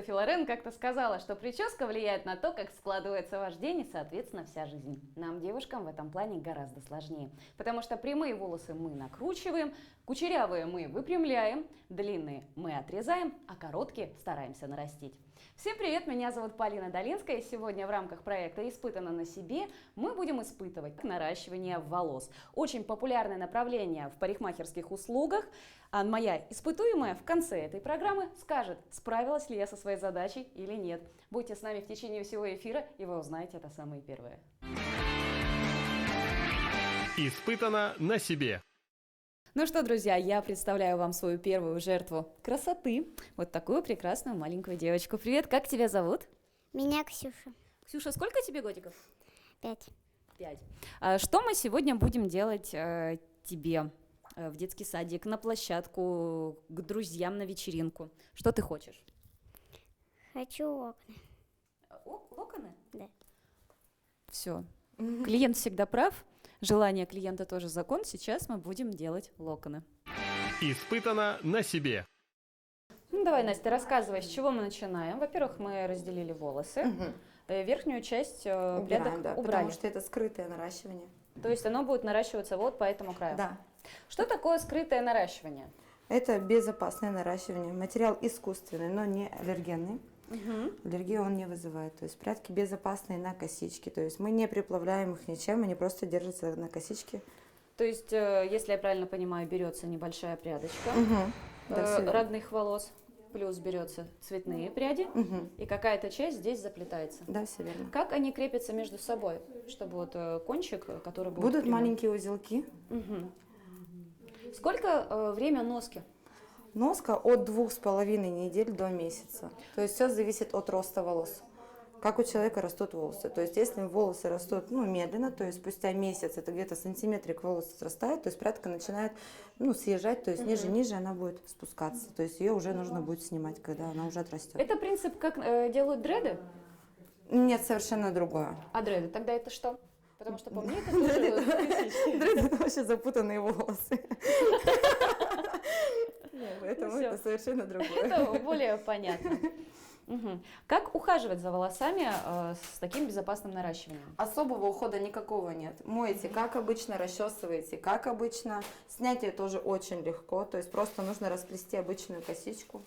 Софья Лорен как-то сказала, что прическа влияет на то, как складывается ваш день и, соответственно, вся жизнь. Нам, девушкам, в этом плане гораздо сложнее, потому что прямые волосы мы накручиваем, кучерявые мы выпрямляем, длинные мы отрезаем, а короткие стараемся нарастить. Всем привет, меня зовут Полина Долинская, и сегодня в рамках проекта «Испытано на себе» мы будем испытывать наращивание волос. Очень популярное направление в парикмахерских услугах, а моя испытуемая в конце этой программы скажет, справилась ли я со своей задачей или нет. Будьте с нами в течение всего эфира, и вы узнаете это самое первое. Испытано на себе. Ну что, друзья, я представляю вам свою первую жертву красоты. Вот такую прекрасную маленькую девочку. Привет, как тебя зовут? Меня Ксюша. Ксюша, сколько тебе годиков? 5. 5. Что мы сегодня будем делать тебе в детский садик, на площадку, к друзьям на вечеринку? Что ты хочешь? Хочу локоны. Локоны? Да. Все. Клиент всегда прав. Желание клиента тоже закон. Сейчас мы будем делать локоны. Испытано на себе. Ну, давай, Настя, рассказывай, с чего мы начинаем. Во-первых, мы разделили волосы. Верхнюю часть прядок да, убрали. потому что это скрытое наращивание. То есть оно будет наращиваться вот по этому краю. Да. Что такое скрытое наращивание? Это безопасное наращивание. Материал искусственный, но не аллергенный. Аллергию он не вызывает. То есть прядки безопасные на косички. То есть мы не приплавляем их ничем, они просто держатся на косичке. То есть, если я правильно понимаю, берется небольшая прядочка Да, родных волос, плюс берется цветные пряди, и какая-то часть здесь заплетается. Да, все верно. Как они крепятся между собой, чтобы вот кончик, который будет Будут прямой? маленькие узелки. Сколько время носки? Носка от 2,5 недель до месяца. То есть все зависит от роста волос. Как у человека растут волосы. То есть если волосы растут медленно, то есть спустя месяц это где-то сантиметрик волос срастает, то есть прядка начинает съезжать, то есть ниже она будет спускаться. То есть ее уже нужно будет снимать, когда она уже отрастет. Это принцип, как делают дреды? Нет, совершенно другое. А дреды, тогда это что? Потому что по мне это тоже косички. Дреды — это вообще запутанные волосы. Поэтому Ну, всё. это совершенно другое. Это более понятно. Как ухаживать за волосами с таким безопасным наращиванием? Особого ухода никакого нет. Моете как обычно, расчесываете как обычно. Снятие тоже очень легко, то есть просто нужно расплести обычную косичку.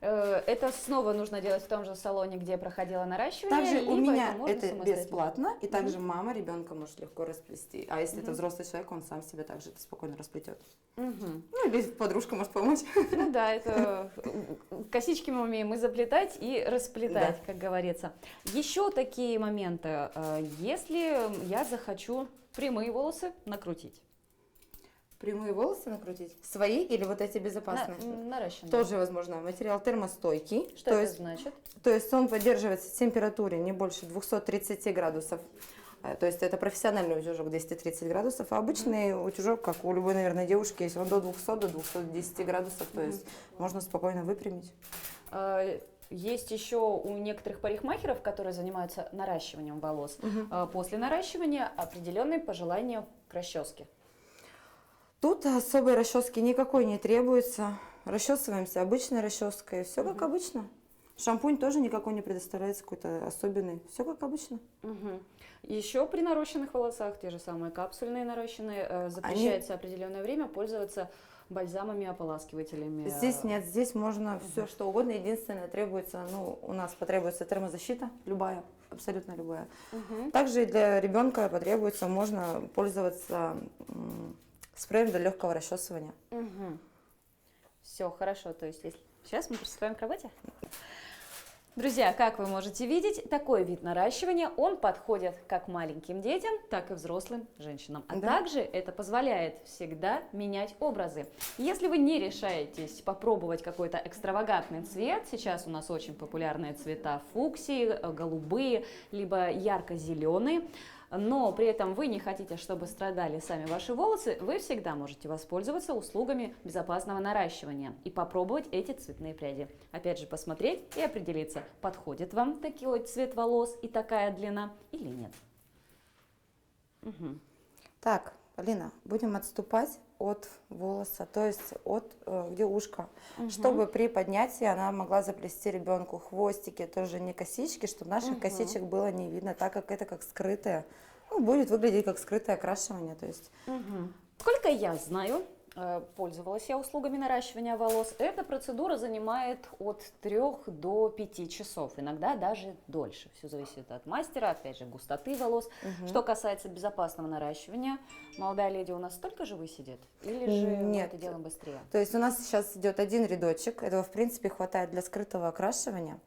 Это снова нужно делать в том же салоне, где проходило наращивание? Также у либо меня можно это самостоятельно? бесплатно, и также мама ребенка может легко расплести. А если это взрослый человек, он сам себе также это спокойно расплетет. Или подружка может помочь. Ну да, это косички мы умеем и заплетать, и расплетать, Да. как говорится. Еще такие моменты. Если я захочу прямые волосы накрутить. Прямые волосы накрутить? Свои или вот эти безопасные? Наращенные. Тоже возможно. Материал термостойкий. Что это значит? То есть он поддерживается в температуре не больше 230 градусов. То есть это профессиональный утюжок 230 градусов, а обычный утюжок, как у любой, наверное, девушки, если он до 200, до 210 градусов, то есть можно спокойно выпрямить. Есть еще у некоторых парикмахеров, которые занимаются наращиванием волос. После наращивания определенные пожелания к расческе. Тут особой расчески никакой не требуется. Расчесываемся обычной расческой, все как обычно. Шампунь тоже никакой не предоставляется какой-то особенный. Все как обычно. Еще при нарощенных волосах, те же самые капсульные нарощенные, запрещается определенное время пользоваться бальзамами, ополаскивателями. Здесь нет, здесь можно все что угодно. Единственное, требуется, у нас потребуется термозащита, любая, абсолютно любая. Также и для ребенка потребуется, можно пользоваться спреем для легкого расчесывания. Все хорошо, то есть сейчас мы приступаем к работе. Друзья, как вы можете видеть, такой вид наращивания, он подходит как маленьким детям, так и взрослым женщинам. А также это позволяет всегда менять образы. Если вы не решаетесь попробовать какой-то экстравагантный цвет, сейчас у нас очень популярные цвета фуксии, голубые, либо ярко-зеленые, но при этом вы не хотите, чтобы страдали сами ваши волосы, вы всегда можете воспользоваться услугами безопасного наращивания и попробовать эти цветные пряди. Опять же, посмотреть и определиться, подходит вам такой цвет волос и такая длина или нет. Так, Полина, будем отступать от волоса, то есть от где ушко, чтобы при поднятии она могла заплести ребенку хвостики, тоже не косички, чтобы наших косичек было не видно, так как это как скрытое, ну, будет выглядеть как скрытое окрашивание, то есть. Сколько я знаю, пользовалась я услугами наращивания волос, эта процедура занимает от 3 до 5 часов, иногда даже дольше. Все зависит от мастера, опять же, густоты волос. Что касается безопасного наращивания, молодая леди у нас столько же высидит? Или же мы Нет. это делаем быстрее? То есть у нас сейчас идет один рядочек, этого в принципе хватает для скрытого окрашивания,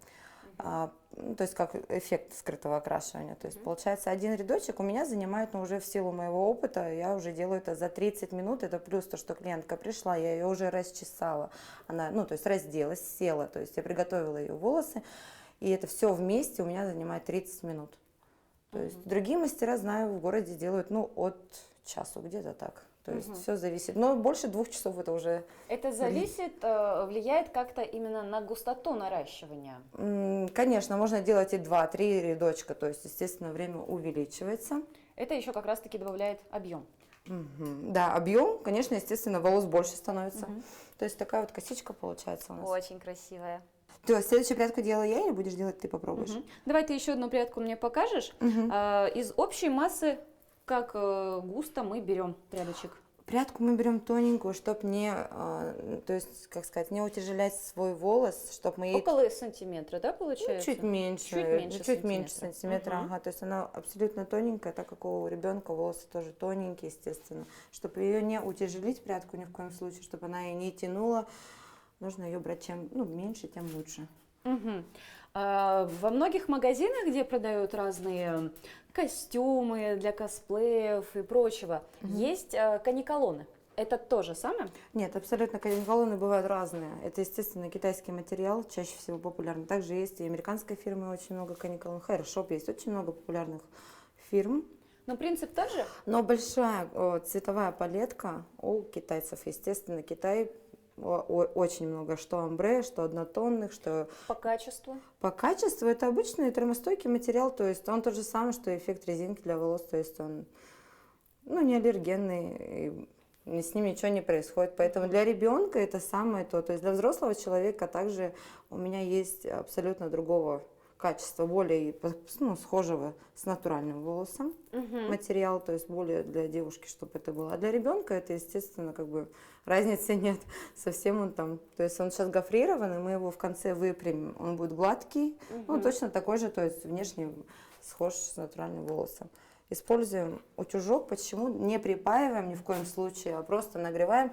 ну, то есть как эффект скрытого окрашивания. То есть получается один рядочек у меня занимает, ну, уже в силу моего опыта, я уже делаю это за 30 минут, это плюс то, что клиентка пришла, я ее уже расчесала, она, ну, то есть разделась, села, то есть я приготовила ее волосы, и это все вместе у меня занимает 30 минут. То есть другие мастера, знаю, в городе делают, ну, от часу, где-то так. То есть все зависит. Но больше 2 часов это уже... Это зависит, влияет как-то именно на густоту наращивания? Конечно, можно делать и 2-3 рядочка, то есть, естественно, время увеличивается. Это еще как раз-таки добавляет объем. Да, объем, конечно, естественно, волос больше становится. То есть такая вот косичка получается у нас. Очень красивая. То есть следующую прядку делаю я или будешь делать ты, попробуешь? Давай ты еще одну прядку мне покажешь. Из общей массы, как густо мы берем прядочек? Прядку мы берем тоненькую, чтобы не, то есть, как сказать, не утяжелять свой волос, чтобы мы ей... Около сантиметра, да, получается? Чуть меньше, чуть меньше сантиметра. Ага. То есть она абсолютно тоненькая, так как у ребенка волосы тоже тоненькие, естественно. Чтобы ее не утяжелить, прядку ни в коем случае, чтобы она ее не тянула, нужно ее брать чем меньше, тем лучше. Во многих магазинах, где продают разные костюмы для косплеев и прочего, есть каниколоны. Это то же самое? Нет, абсолютно, каниколоны бывают разные. Это, естественно, китайский материал, чаще всего популярный. Также есть и американской фирмы очень много каниколон. Hairshop есть очень много популярных фирм. Но принцип тот же? Но большая цветовая палетка у китайцев, естественно, Китай очень много, что амбре, что однотонных, что... По качеству? По качеству это обычный термостойкий материал, то есть он тот же самый, что эффект резинки для волос, то есть он, ну, не аллергенный, и с ним ничего не происходит, поэтому для ребенка это самое то, есть для взрослого человека также у меня есть абсолютно другого качества, более, ну, схожего с натуральным волосом материал, то есть более для девушки, чтобы это было. А для ребенка это, естественно, как бы разницы нет. Совсем он там, то есть он сейчас гофрированный, мы его в конце выпрямим, он будет гладкий, ну, точно такой же, то есть внешне схож с натуральным волосом. Используем утюжок, почему? Не припаиваем ни в коем случае, а просто нагреваем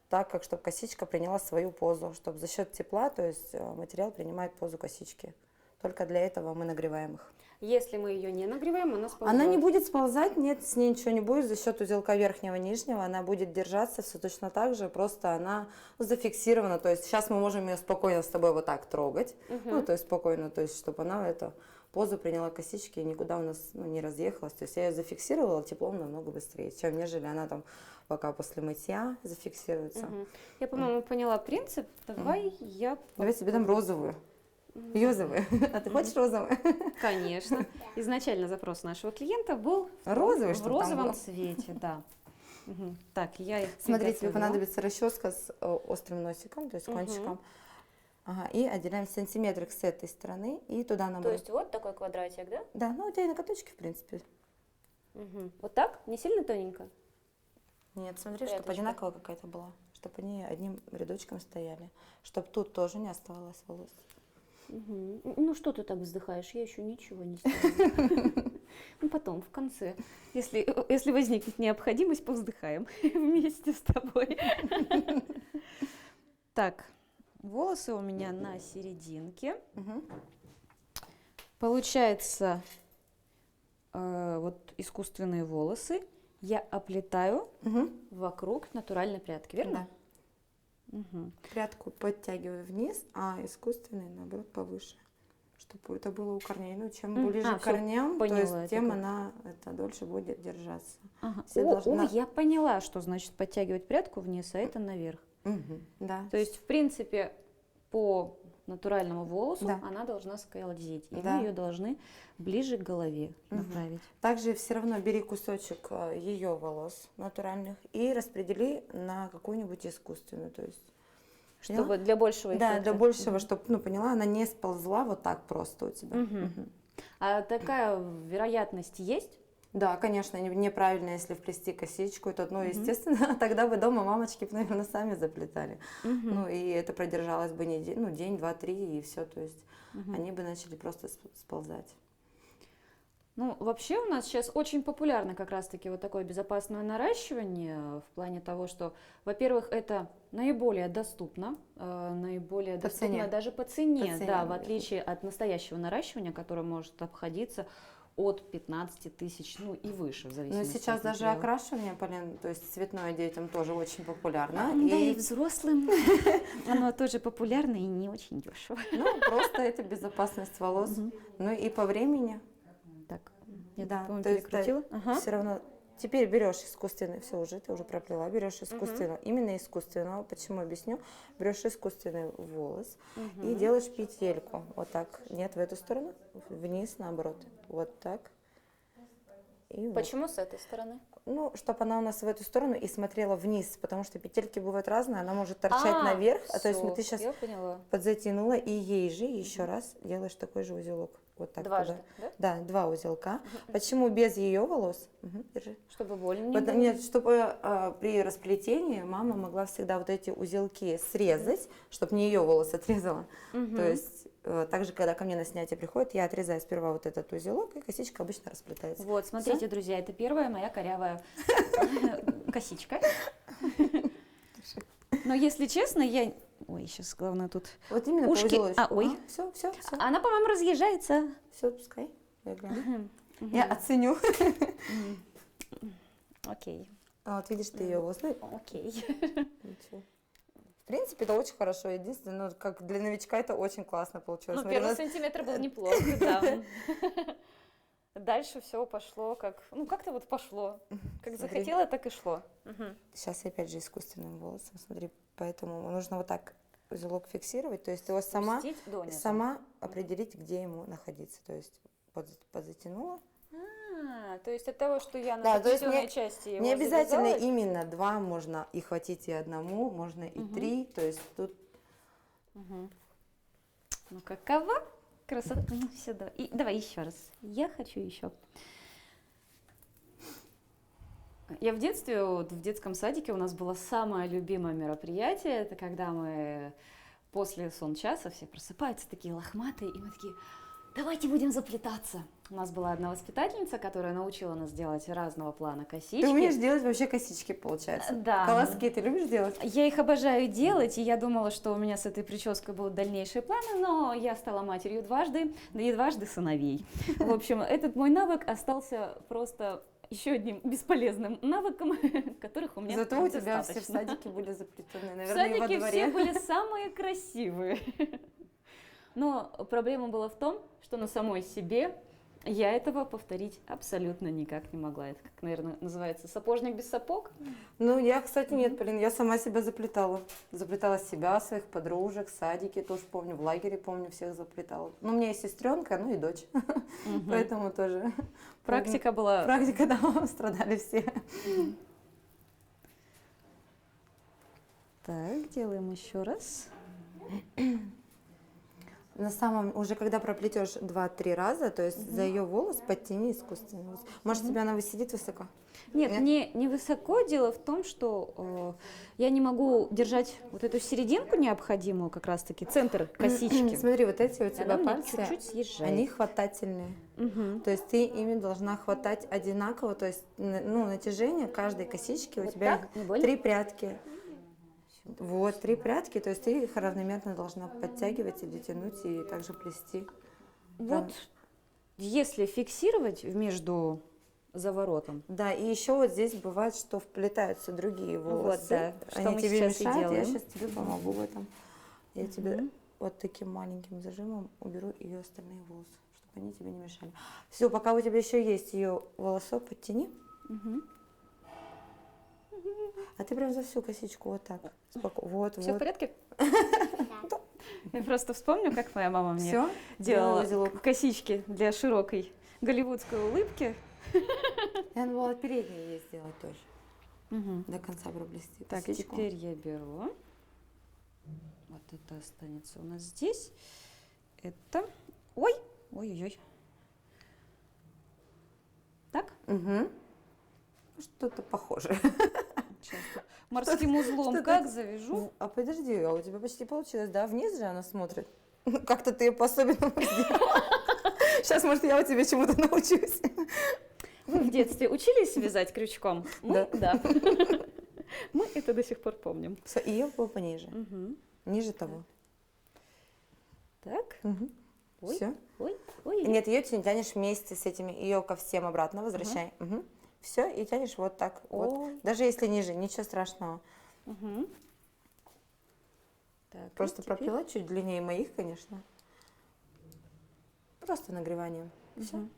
так, как чтобы косичка приняла свою позу, чтобы за счет тепла, то есть материал принимает позу косички. Только для этого мы нагреваем их. Если мы ее не нагреваем, она сползает. Она не будет сползать, нет, с ней ничего не будет. За счет узелка верхнего и нижнего она будет держаться все точно так же, просто она зафиксирована. То есть сейчас мы можем ее спокойно с тобой вот так трогать, ну, то есть спокойно, то есть чтобы она эту позу приняла косички и никуда у нас, ну, не разъехалась. То есть я ее зафиксировала теплом намного быстрее, чем нежели она там пока после мытья зафиксируется. Я, по-моему, поняла принцип. Давай я... Давай тебе дам розовую. Юзовые. А ты хочешь розовые? Конечно. Изначально запрос нашего клиента был Розовый, в чтобы там розовом было. цвете, да. Так, я их Смотри, тебе приготовила. понадобится расческа с острым носиком, то есть кончиком. Ага, и отделяем сантиметрик с этой стороны и туда То наоборот. есть вот такой квадратик, да? Да, ну у тебя и ноготочки, в принципе. Вот так? Не сильно тоненько? Нет, смотри, чтобы Прядочка. одинаковая какая-то была, чтобы они одним рядочком стояли, чтобы тут тоже не оставалось волос. Ну что ты так вздыхаешь? Я еще ничего не сделала. Ну потом, в конце, если возникнет необходимость, повздыхаем вместе с тобой. Так, волосы у меня на серединке. Получается, вот искусственные волосы я оплетаю вокруг натуральной прядки, верно? Прядку подтягиваю вниз, а искусственный, наоборот, повыше, чтобы это было у корней. Ну, чем ближе к всё, корням, то поняла, есть, тем это как. она дольше будет держаться. О, Все должна- я поняла, что значит подтягивать прядку вниз, а это наверх. Да. То есть, в принципе, по натуральному волосу, Да. она должна скользить. И Да. мы ее должны ближе к голове направить. Также все равно бери кусочек ее волос натуральных и распредели на какую-нибудь искусственную. То есть, Чтобы поняла? для большего эффекта. Да, для большего, чтобы, ну, поняла, она не сползла вот так просто у тебя. Мгм. А такая вероятность есть? Да, конечно, неправильно, если вплести косичку, то, ну, естественно, тогда бы дома мамочки, наверное, сами заплетали. Ну, и это продержалось бы ну, день, два, три, и все, то есть они бы начали просто сползать. Ну, вообще у нас сейчас очень популярно как раз-таки вот такое безопасное наращивание в плане того, что, во-первых, это наиболее доступно, наиболее По доступно цене. даже по цене, По цене, да, в наверное. отличие от настоящего наращивания, которое может обходиться от 15 тысяч, ну и выше, в Ну, зависимости сейчас от даже материала. окрашивание, Полин, то есть цветное детям тоже очень популярно. Да, и взрослым оно тоже популярно и не очень дешево. Ну, просто это безопасность волос. Ну, и по времени. Так, я, Да, по-моему, то есть, перекрутила. Ага. Все равно. Теперь берешь искусственный, все уже, ты уже проплела, берешь искусственного, именно искусственного, почему объясню, берешь искусственный волос и делаешь петельку, вот так, нет, в эту сторону, вниз, наоборот, вот так. И вот. Почему с этой стороны? Ну, чтобы она у нас в эту сторону и смотрела вниз, потому что петельки бывают разные, она может торчать наверх, то есть всё, ты сейчас я поняла. подзатянула и ей же еще раз делаешь такой же узелок. Вот так Дважды, туда. да? Да, два узелка. Почему без ее волос? Держи. Чтобы больно не было. Нет, чтобы при расплетении мама могла всегда вот эти узелки срезать, чтобы не ее волос отрезала. То есть также, когда ко мне на снятие приходит, я отрезаю сперва вот этот узелок, и косичка обычно расплетается. Вот, смотрите, друзья, это первая моя корявая косичка. Но если честно, я... Ой, сейчас главное тут... Вот именно Ушки. по узелочку. Ой. Все, все, все. Она, по-моему, разъезжается. Все, пускай. Я гляну. Я оценю. Окей. А вот видишь, ты ее волос. Ну, Окей. ничего. В принципе, это очень хорошо. Единственное, ну, как для новичка это очень классно получилось. Ну, Смотри, первый у нас- сантиметр был неплохо, да. Дальше все пошло как... Ну, как-то вот пошло. Как Смотри. захотела, так и шло. Сейчас я опять же искусственным волосом, смотри, поэтому нужно вот так узелок фиксировать, то есть его сама, Спустить донизу. сама определить, где ему находиться, то есть подзатянула. То есть от того, что я на Да, то есть заплетенной не- части его Не обязательно завязала, именно два, можно и хватить и одному, можно и три, то есть тут Ну, какова красота. Ну, все, давай. Давай еще раз. Я хочу еще. Я в детстве, вот в детском садике у нас было самое любимое мероприятие. Это когда мы после сон-часа все просыпаются такие лохматые, и мы такие, давайте будем заплетаться. У нас была одна воспитательница, которая научила нас делать разного плана косички. ты умеешь делать вообще косички, получается. Да. Колоски ты любишь делать? Я их обожаю делать, и я думала, что у меня с этой прической будут дальнейшие планы, но я стала матерью дважды, да и дважды сыновей. В общем, этот мой навык остался просто еще одним бесполезным навыком, которых у меня Зато у тебя все в достаточно. садике были заплетенные, В наверное, и во садике дворе. все были самые красивые. Но проблема была в том, что на самой себе я этого повторить абсолютно никак не могла. Это, как, наверное, называется, сапожник без сапог. Ну, я, кстати, нет, Полин, я сама себя заплетала. Заплетала себя, своих подружек, в садике тоже помню, в лагере помню, всех заплетала. Ну, у меня есть сестренка, ну и дочь, поэтому тоже. Практика была... Практика, да, страдали все. Так, делаем еще раз. На самом, уже когда проплетешь 2-3 раза, то есть за ее волос подтяни искусственный волос. Может, тебе она сидит высоко? Нет, Нет? не высоко. Дело в том, что я не могу держать вот эту серединку необходимую, как раз-таки центр косички. Смотри, вот эти у тебя Она мне пальцы, чуть-чуть съезжает. они хватательные. То есть ты ими должна хватать одинаково, то есть ну, натяжение каждой косички у Вот тебя так? Не больно? 3 прядки. Вот, 3 прядки, то есть ты их равномерно должна подтягивать или тянуть и также плести. Вот если фиксировать между заворотом. Да, и еще вот здесь бывает, что вплетаются другие волосы. Вот, да, что Они мы тебе сейчас и мешают, я делаем. сейчас тебе помогу в этом. Я тебе вот таким маленьким зажимом уберу ее остальные волосы, чтобы они тебе не мешали. Все, пока у тебя еще есть ее волосок, подтяни. А ты прям за всю косичку вот так. Вот, Все в вот. порядке? Я просто вспомню, как моя мама мне Все, делала узелок. косички для широкой голливудской улыбки. И надо было передние ей сделать тоже. Мгм. До конца проблести. Так, и теперь я беру. Вот это останется у нас здесь. Это... Ой! Ой-ой-ой. Так? Угу. Что-то похожее. Сейчас тут морским узлом что-то- как завяжу. А подожди, а у тебя почти получилось, да? Вниз же она смотрит. Ну, как-то ты ее по-особенному сделала. Сейчас, может, я у тебя чему-то научусь. Вы в детстве учились вязать крючком? Мы? Да. Мы это до сих пор помним. Все, ее пониже. Мгм. Ниже того. Так. Ой. Все. Ой, ой. Нет, ее тянешь вместе с этими, ее ко всем обратно возвращай. Все, и тянешь вот так. Вот. Ой. Даже если ниже, ничего страшного. Мгм. Так, и Просто теперь- пропила чуть длиннее моих, конечно. Просто нагреванием. Все. Мгм.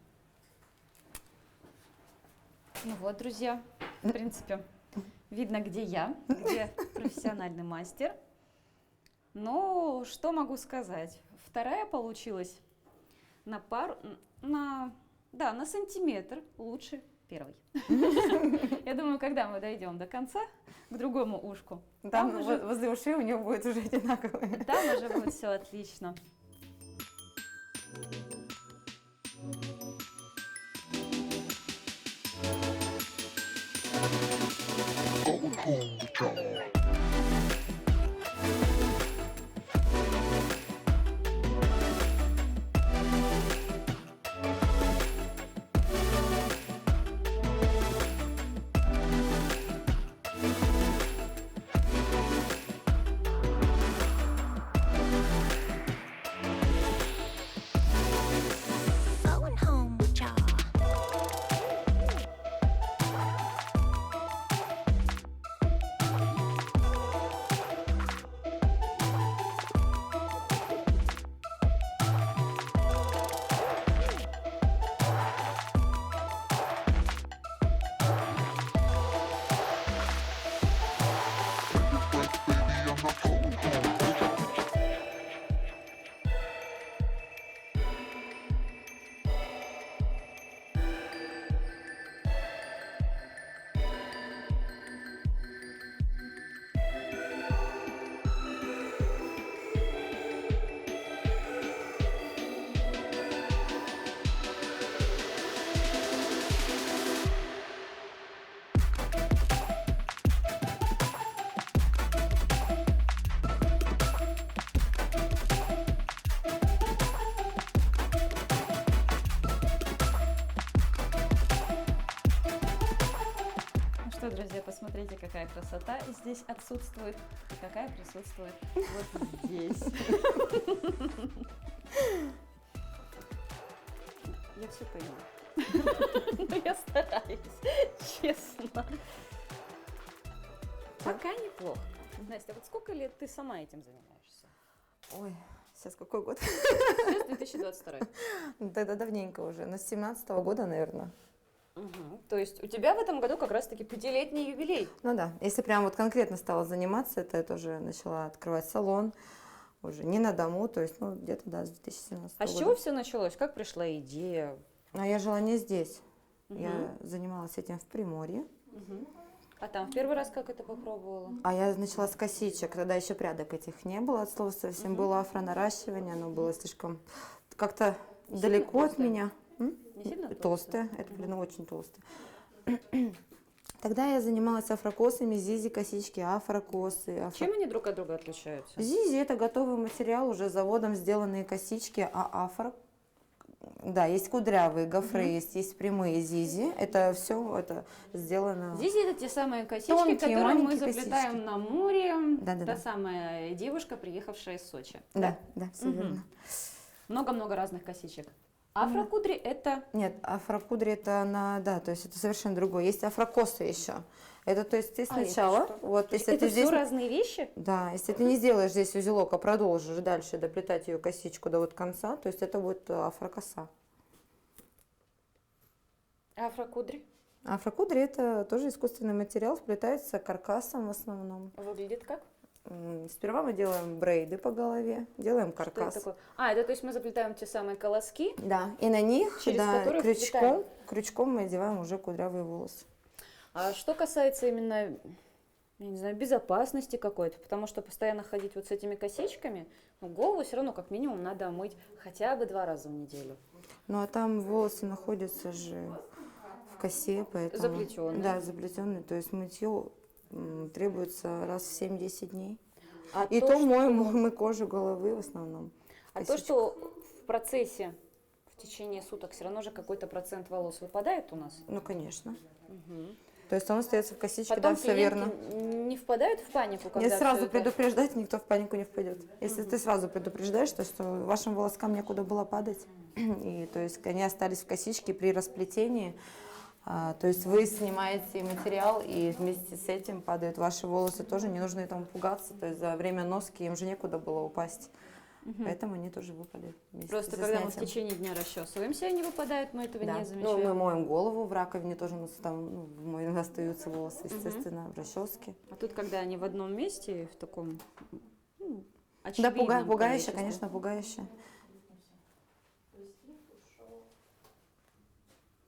Ну вот, друзья, в принципе, видно, где я, где профессиональный мастер. Но что могу сказать? Вторая получилась на пару, на сантиметр лучше первой. Я думаю, когда мы дойдем до конца, к другому ушку, Там уже- возле ушей у нее будет уже одинаковые. там уже будет все отлично. Going home with y'all. Ну что, друзья, посмотрите, какая красота здесь отсутствует и какая присутствует вот здесь. Я все поняла. Но я стараюсь, честно. Пока неплохо. Настя, вот сколько лет ты сама этим занимаешься? Ой, сейчас какой год? Сейчас 2022. Ну, тогда давненько уже. Но с 17-го года, наверное. Мгм. То есть у тебя в этом году как раз-таки 5-летний юбилей. Ну да, если прям вот конкретно стала заниматься, это я тоже начала открывать салон. Уже не на дому, то есть, ну, где-то, да, с 2017 А с года. чего все началось? Как пришла идея? А я жила не здесь. Мгм. Я занималась этим в Приморье. Мгм. А там в первый раз как это попробовала? А я начала с косичек, тогда еще прядок этих не было, от слова совсем. Было афронаращивание, оно было слишком как-то Не далеко сильно от меня. Не сильно Толстая, это, блин, очень толстая. Тогда я занималась афрокосами, зизи, косички, афрокосы. Чем они друг от друга отличаются? Зизи – это готовый материал, уже заводом сделанные косички, а афро… Да, есть кудрявые гофры, есть прямые зизи. Это все это сделано… Здесь это те самые косички, Тонкие, которые мы маленькие заплетаем косички. на море. Да-да-да. Та самая девушка, приехавшая из Сочи. Да, да, все Мгм. верно. Много-много разных косичек. Афрокудри это... Нет, афрокудри это да, то есть это совершенно другое. Есть афрокосы еще. Это, то есть ты это сначала, что? вот, если Это ты все здесь… разные вещи? Да, если ты не сделаешь здесь узелок, а продолжишь дальше доплетать ее косичку до вот конца, то есть это будет афрокоса. Афрокудри Афрокудри это тоже искусственный материал, вплетается каркасом в основном. выглядит как? Сперва мы делаем брейды по голове, делаем Что это каркас. такое? Это то есть мы заплетаем те самые колоски. Да, и на них Через да, которые крючком мы одеваем уже кудрявые волосы. А что касается именно, я не знаю, безопасности какой-то, потому что постоянно ходить вот с этими косичками, голову все равно как минимум надо мыть хотя бы 2 раза в неделю. Ну а там волосы находятся же в косе, поэтому... Заплетённые. Да, заплетенные, то есть мытье требуется раз в 7-10 дней. А И то, то что- мы кожу головы в основном. А то, что в процессе, в течение суток все равно же какой-то процент волос выпадает у нас. Ну, конечно. Мгм. То есть он остается в косичке, Потом да, все верно. клиентки не впадают в панику, когда Если сразу всё это- предупреждать, никто в панику не впадет. Если ты сразу предупреждаешь, что вашим волоскам некуда было падать, и то есть они остались в косичке при расплетении, то есть вы снимаете материал, и вместе с этим падают ваши волосы тоже, не нужно этому пугаться, то есть за время носки им же некуда было упасть, поэтому они тоже выпали вместе Просто со когда мы в снятием. течение дня расчесываемся, они выпадают, мы этого Да. не Ну, замечаем. мы моем голову в раковине, тоже у нас там остаются волосы, естественно, в расческе. А тут, когда они в одном месте, в таком Да, очевидном пугающе, количестве. конечно, пугающе.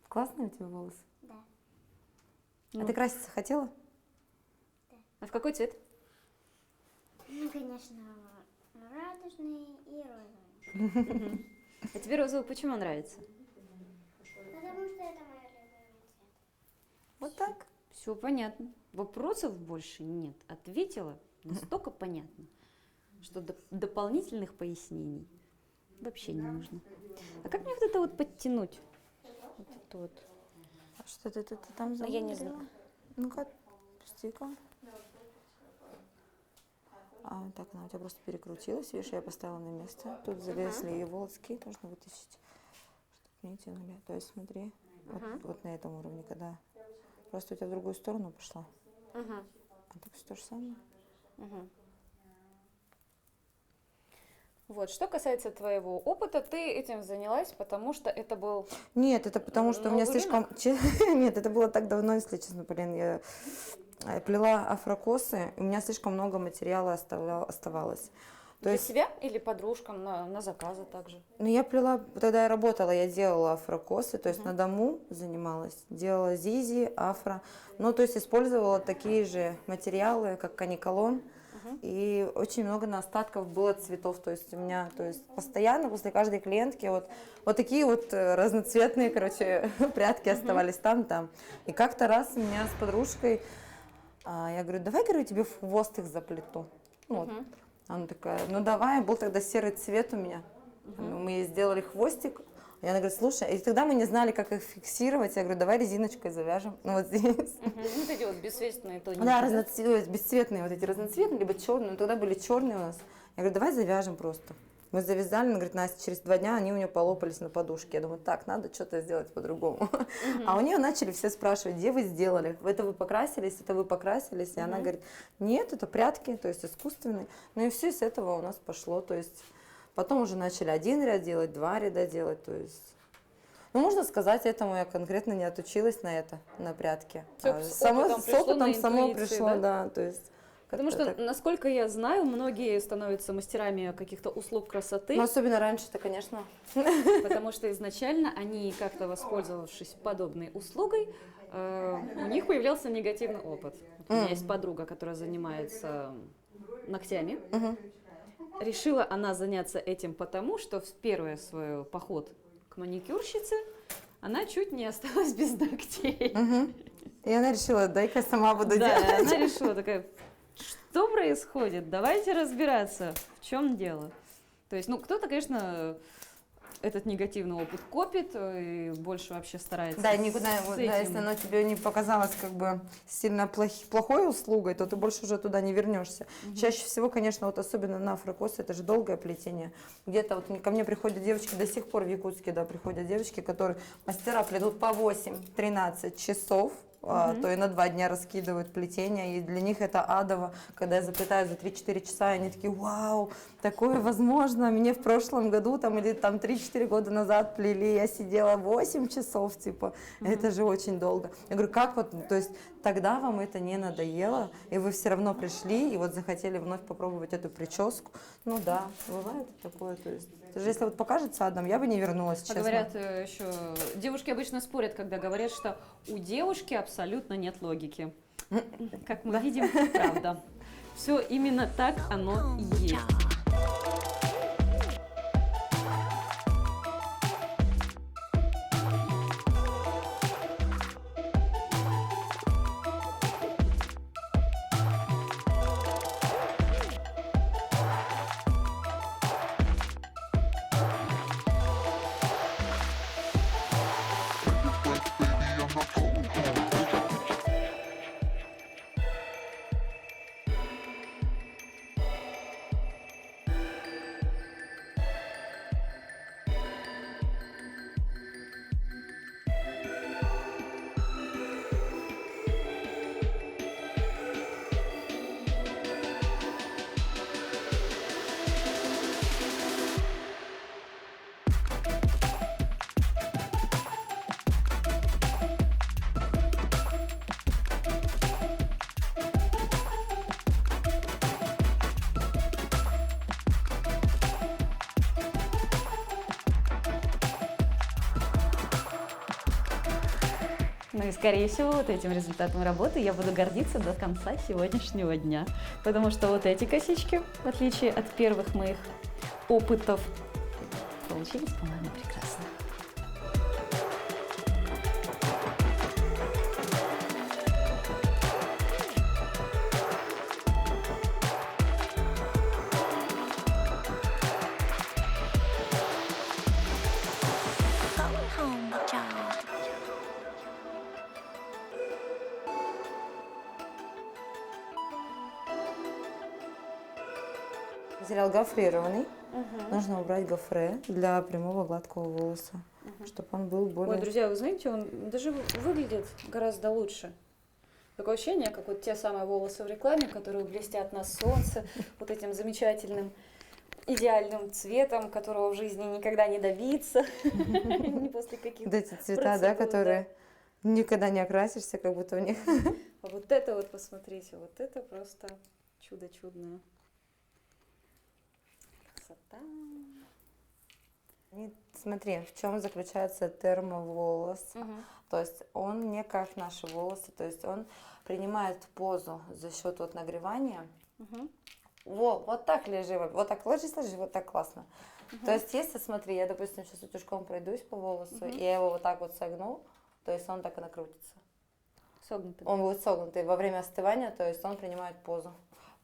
Классные у тебя волосы. Да. А Ну. ты краситься хотела? А в какой цвет? Ну, конечно, радужный и розовый. А тебе розовый почему нравится? Потому что это мой любимый цвет. Вот так. Все понятно. Вопросов больше нет. Ответила настолько понятно, что дополнительных пояснений вообще не нужно. А как мне вот это вот подтянуть? Вот это вот. А что ты там Ну, я не замудрила? знаю. Ну-ка, пусти-ка. Так, она у тебя просто перекрутилась, видишь, я поставила на место. Тут залезли ее волоски, нужно вытащить, чтобы не тянули. То есть смотри, вот на этом уровне, когда просто у тебя в другую сторону пошла. А так все то же самое. Вот, что касается твоего опыта, ты этим занялась, потому что это был... Нет, это потому что у меня Новый слишком... Нет, это было так давно, если честно, блин, я плела афрокосы, у меня слишком много материала оставалось. То Для есть, себя или подружкам на заказы также? ну, я плела, тогда я работала, я делала афрокосы, то есть на дому занималась, делала зизи, афро, ну, то есть использовала такие же материалы, как каниколон, и очень много на остатков было цветов, то есть у меня, то есть постоянно после каждой клиентки вот такие вот разноцветные, короче, прядки оставались там. И как-то раз у меня с подружкой, я говорю, давай, говорю, тебе в хвост их заплету. Ну, вот. Она такая, ну давай, был тогда серый цвет у меня. Мы ей сделали хвостик. И она говорит, слушай, и тогда мы не знали, как их фиксировать. Я говорю, давай резиночкой завяжем. Ну вот здесь. Ну, вот эти вот бесцветные тоненькие. Да, бесцветные, вот эти разноцветные, либо черные. Но тогда были черные у нас. Я говорю, давай завяжем просто. Мы завязали, она говорит, Настя, через 2 дня они у нее полопались на подушке. Я думаю, так, надо что-то сделать по-другому. А у нее начали все спрашивать, где вы сделали? Это вы покрасились, это вы покрасились? И она говорит, нет, это прядки, то есть искусственные. Ну и все с этого у нас пошло, то есть потом уже начали 1 ряд делать, 2 ряда делать, то есть... Ну, можно сказать, этому я конкретно не отучилась на это, на прядки. Всё с опытом С пришло, опытом на само интуиции, пришло, да? да, то есть... Потому как-то что, так. насколько я знаю, многие становятся мастерами каких-то услуг красоты, Ну, особенно раньше-то, конечно. потому что изначально они, как-то воспользовавшись подобной услугой, у них появлялся негативный опыт. Вот у меня есть подруга, которая занимается ногтями. Решила она заняться этим потому, что в первый свой поход к маникюрщице она чуть не осталась без ногтей. И она решила, дай-ка сама буду Да, делать. она решила такая, что происходит? Давайте разбираться, в чем дело. То есть, ну, кто-то, конечно, этот негативный опыт копит и больше вообще старается Да, никуда, с вот, этим. да, если оно тебе не показалось как бы сильно плохой услугой, то ты больше уже туда не вернешься. Чаще всего, конечно, вот особенно на афрокосы, это же долгое плетение. Где-то вот ко мне приходят девочки, до сих пор в Якутске, да, приходят девочки, которые мастера плетут по 8-13 часов, то и на 2 дня раскидывают плетение, и для них это адово, когда я заплетаю за 3-4 часа, и они такие, вау, такое возможно, мне в прошлом году там или там 3-4 года назад плели, я сидела 8 часов, типа, это же очень долго. Я говорю, как вот, то есть тогда вам это не надоело, и вы все равно пришли и вот захотели вновь попробовать эту прическу. Ну да, бывает такое. То есть, даже если вот покажется одном, я бы не вернулась, А честно. говорят еще, девушки обычно спорят, когда говорят, что у девушки абсолютно нет логики. Как мы видим, правда. Все именно так оно и есть. Ну и, скорее всего, вот этим результатом работы я буду гордиться до конца сегодняшнего дня. Потому что вот эти косички, в отличие от первых моих опытов, получились, по-моему, прекрасно. Going home with y'all. Материал гофрированный. Нужно убрать гофре для прямого гладкого волоса, чтобы он был более... Ой, друзья, вы знаете, он даже выглядит гораздо лучше. Такое ощущение, как вот те самые волосы в рекламе, которые блестят на солнце, вот этим замечательным, идеальным цветом, которого в жизни никогда не добиться, не после каких-то Вот эти цвета, да, которые никогда не окрасишься, как будто в них... А вот это вот, посмотрите, вот это просто чудо чудное. Красота. И смотри, в чем заключается термоволос. То есть он не как наши волосы, то есть он принимает позу за счет вот нагревания. Вот так лежи, вот так ложись, вот так классно. То есть если, смотри, я, допустим, сейчас утюжком пройдусь по волосу, и я его вот так вот согну, то есть он так и накрутится. Согнутый. Он будет согнутый во время остывания, то есть он принимает позу.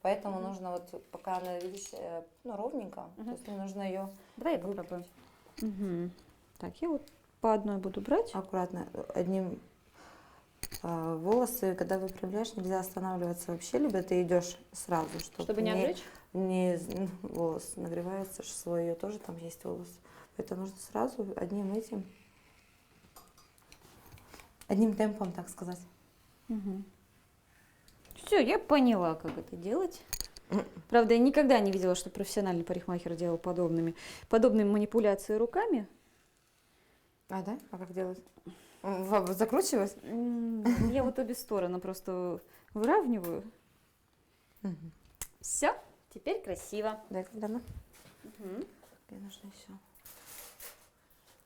Поэтому нужно вот, пока она, видишь, ну, ровненько, то есть не нужно ее Давай я попробую. Так, я вот по одной буду брать. аккуратно одним волосы, когда выпрямляешь, нельзя останавливаться вообще, либо ты идешь сразу, Чтобы не обжечь? волос нагревается, свой ее тоже там есть волос. Поэтому нужно сразу одним темпом, так сказать. Все, я поняла, как это делать. Правда, я никогда не видела, что профессиональный парикмахер делал подобные манипуляции руками. А, да? А как делать? Закручивать? Я вот обе стороны просто выравниваю. Все, теперь красиво. Да, Дана? Мне нужно еще.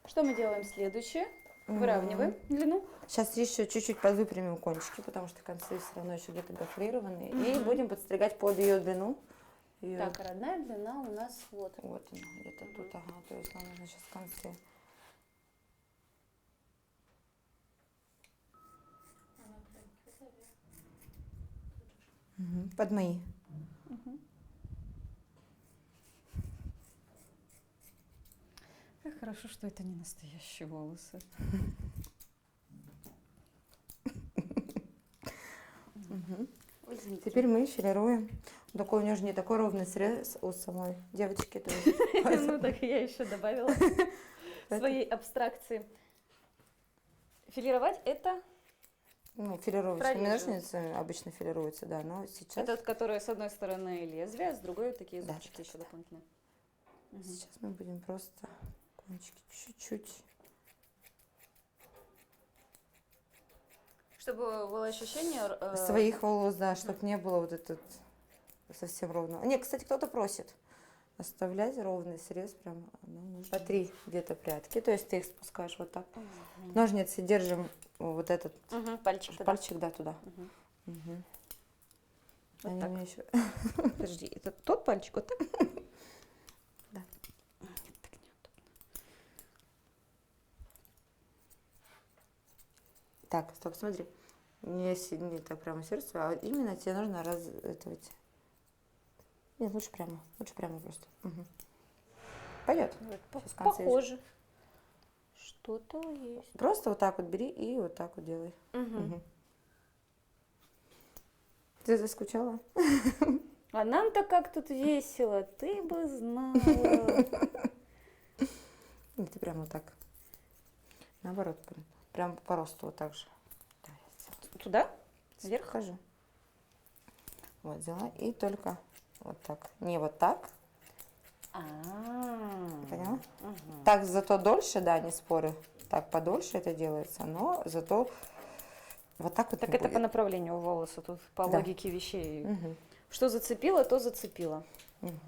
Что мы делаем следующее? Выравниваем длину. Сейчас еще чуть-чуть подвыпрямим кончики, потому что концы все равно еще где-то гофрированные. И будем подстригать под ее длину. Её- Так, а родная длина у нас вот. Вот она, где-то тут, ага. То есть нам нужно сейчас концы. Под мои. Как хорошо, что это не настоящие волосы. Ой, извините. Теперь мы филируем. Такой у нее же не такой ровный срез у самой девочки. То есть, Ну так я еще добавила своей абстракции. Филировать это ну, филировочными Прореживать. ножницами обычно филируется, да, но сейчас, этот, который с одной стороны лезвие, а с другой вот такие Да, зубчики да, еще да. дополнительные. сейчас мы будем просто кончики чуть-чуть. Чтобы было ощущение... Своих волос, да, чтобы не было вот этот совсем ровного. Не, кстати, кто-то просит оставлять ровный срез, прям по 3 где-то прядки, то есть ты их спускаешь вот так. Ножницы держим вот этот пальчик туда. пальчик, да, туда. Мгм. Вот Они так. у меня еще... Подожди, это тот пальчик, вот так? Да. Нет, так неудобно. Так, стоп, смотри. Не так прямо сердце, а именно тебе нужно Нет, лучше прямо просто. Угу. Пойдет. Сейчас в конце Похоже. Что-то есть. Просто вот так вот бери и вот так вот делай. Мгм. Ты заскучала? А нам-то как тут весело, ты бы знала. Нет, ты прямо вот так. Наоборот, прям по росту вот так же. Туда? Вверх? Хожу. Вот, взяла и только вот так. Не вот так, поняла? Так зато дольше, да, не спорю. Так подольше это делается, но зато вот так вот Так не это по будет. направлению волоса, тут по Да. логике вещей. Мгм. Что зацепило, то зацепило. Мгм.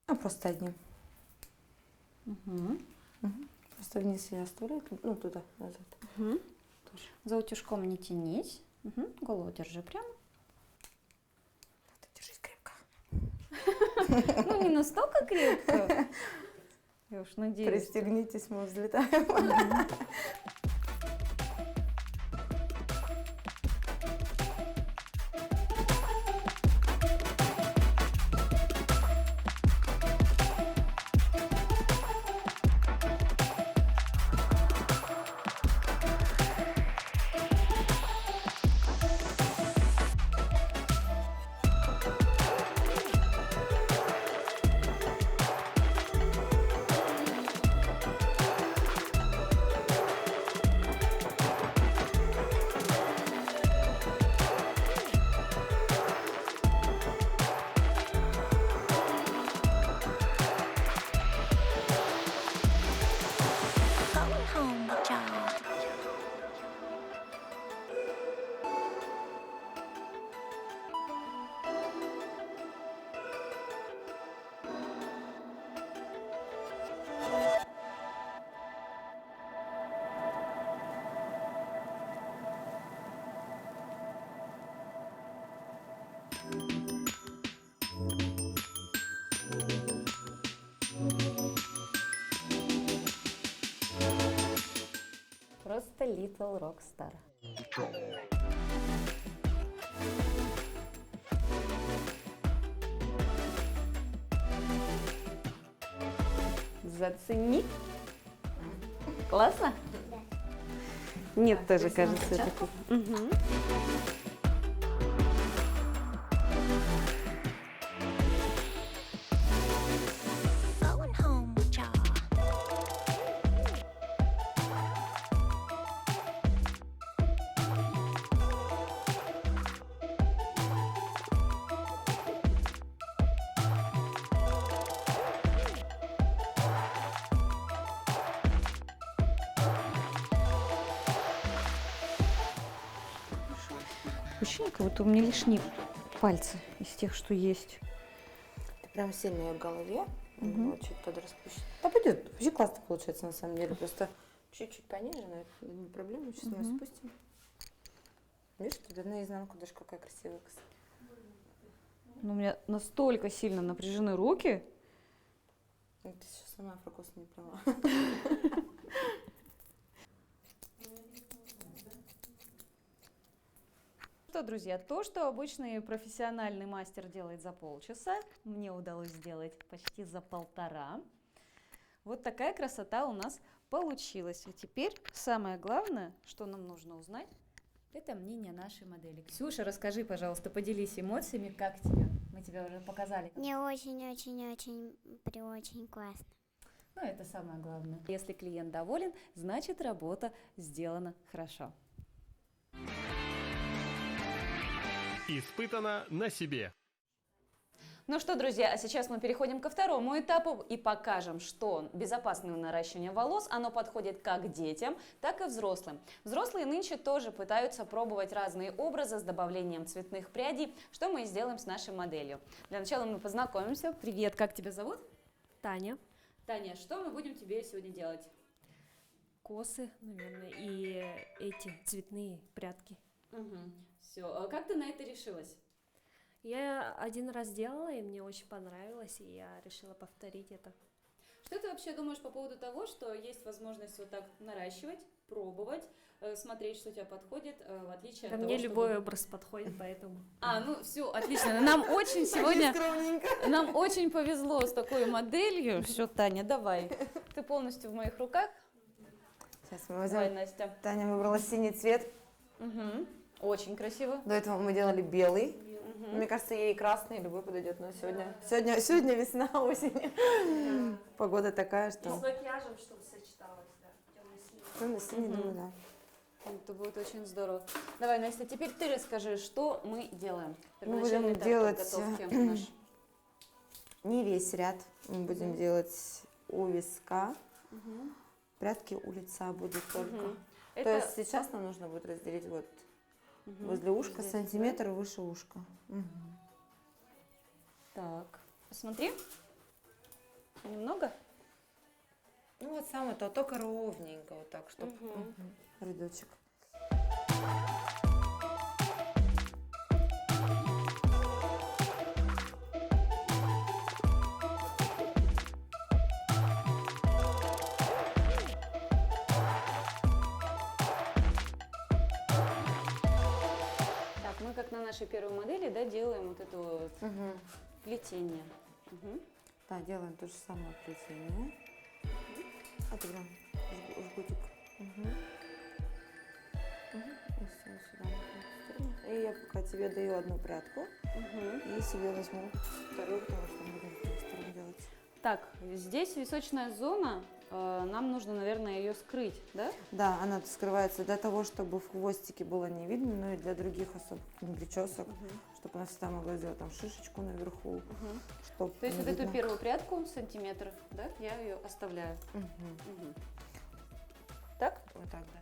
А просто одним. Просто вниз я оставляю, ну туда, назад. За утюжком не тянись. Голову держи прямо. Ты держись крепко. Ну, не настолько крепко. Я уж надеюсь. Пристегнитесь, мы взлетаем. Going home with John. Просто Little Rockstar. Зацени. Классно? Нет, тоже кажется такой. Going home with John. Ощущение, как будто у меня лишние пальцы из тех, что есть. Ты прям сильно ее в голове. Вот, чуть подраспущена. Да пойдет. Вообще классно получается на самом деле. Просто чуть-чуть пониже, но это не проблема. Сейчас мы спустим. Видишь, тут наизнанку даже какая красивая коса. Но у меня настолько сильно напряжены руки. Ну, ты сейчас сама фокус не права. Что, друзья, то, что обычный профессиональный мастер делает за полчаса, мне удалось сделать почти за 1,5. Вот такая красота у нас получилась. А теперь самое главное, что нам нужно узнать, это мнение нашей модели. Ксюша, расскажи, пожалуйста, поделись эмоциями, как тебе? Мы тебе уже показали. Мне очень-очень-очень, очень классно. Ну, это самое главное. Если клиент доволен, значит, работа сделана хорошо. Испытано на себе. Ну что, друзья, а сейчас мы переходим ко второму этапу и покажем, что безопасное наращивание волос, оно подходит как детям, так и взрослым. Взрослые нынче тоже пытаются пробовать разные образы с добавлением цветных прядей, что мы и сделаем с нашей моделью. Для начала мы познакомимся. Привет, как тебя зовут? Таня. Таня, что мы будем тебе сегодня делать? Косы, наверное, и эти цветные прядки. Все, а как ты на это решилась? Я один раз делала, и мне очень понравилось, и я решила повторить это. Что ты вообще думаешь по поводу того, что есть возможность вот так наращивать, пробовать, смотреть, что тебе подходит, в отличие Да от мне того, любой образ подходит, поэтому. Ну все, отлично. Нам очень сегодня, Скромненько. нам очень повезло с такой моделью. Все, Таня, давай. Ты полностью в моих руках. Сейчас мы Давай, возьмем. Настя. Таня выбрала синий цвет. Угу. Очень красиво. До этого мы делали белый. Мне кажется, ей красный любой подойдет, но сегодня весна, осень. Погода такая, что... макияжем, чтобы сочеталось, да. Темно-синий, думаю, да. Это будет очень здорово. Давай, Настя, теперь ты расскажи, что мы делаем. Мы Первоначальный будем этап делать подготовки наш. не весь ряд. Мы будем делать у виска. Прядки у лица будут только. То Это- есть сейчас нам нужно будет разделить вот возле ушка Здесь, сантиметр выше ушка. Так, посмотри. Немного? Ну вот самое то, только ровненько, вот так, чтобы рядочек. Так, мы как на нашей первой модели, да, делаем вот это вот плетение. Мгм. Да, делаем то же самое плетение. Это прям жгутик. И все, сюда можно вставить. И я пока тебе даю одну прядку. И себе возьму вторую, потому что мы будем вторую сторону делать. Так, здесь височная зона, нам нужно, наверное, ее скрыть, да? Да, она скрывается для того, чтобы в хвостике было не видно, но и для других особых причесок, чтобы она всегда могла сделать там шишечку наверху. Чтоб То есть не вот эту видно. первую прядку, сантиметр, да, я ее оставляю. Мгм. Так? Вот так, да.